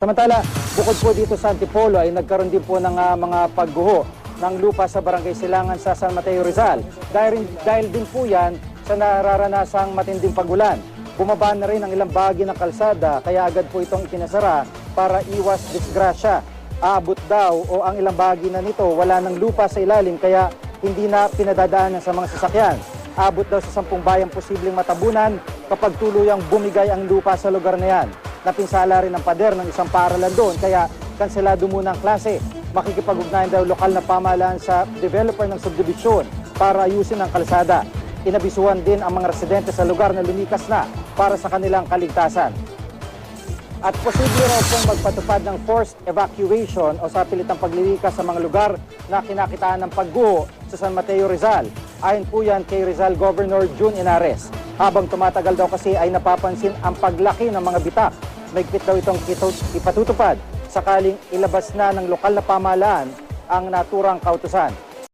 Samantala, bukod po dito sa Antipolo ay nagkaroon din po ng mga pagguho ng lupa sa Barangay Silangan sa San Mateo, Rizal. Dahil din po yan sa nararanasang matinding pagulan. Bumaba na rin ang ilang bahagi ng kalsada kaya agad po itong itinasara para iwas disgrasya. Aabot daw o ang ilang bahagi na nito wala ng lupa sa ilalim kaya hindi na pinadadaanan sa mga sasakyan. Aabot daw sa 10 bayang posibleng matabunan kapag tuluyang bumigay ang lupa sa lugar na yan. Napinsala rin ang pader ng isang paaralan doon kaya kanselado muna ang klase. Makikipag-ugnayan daw lokal na pamahalaan sa developer ng subdivision para ayusin ang kalsada. Inabisuhan din ang mga residente sa lugar na lumikas na para sa kanilang kaligtasan. At posible raw pong magpatupad ng forced evacuation o sa pilitang paglilikas sa mga lugar na kinakitaan ng pagguho sa San Mateo, Rizal. Ayon po yan kay Rizal Governor June Inares. Habang tumatagal daw kasi ay napapansin ang paglaki ng mga bitak. Mahigpit daw itong ipatutupad sakaling ilabas na ng lokal na pamahalaan ang naturang kautusan.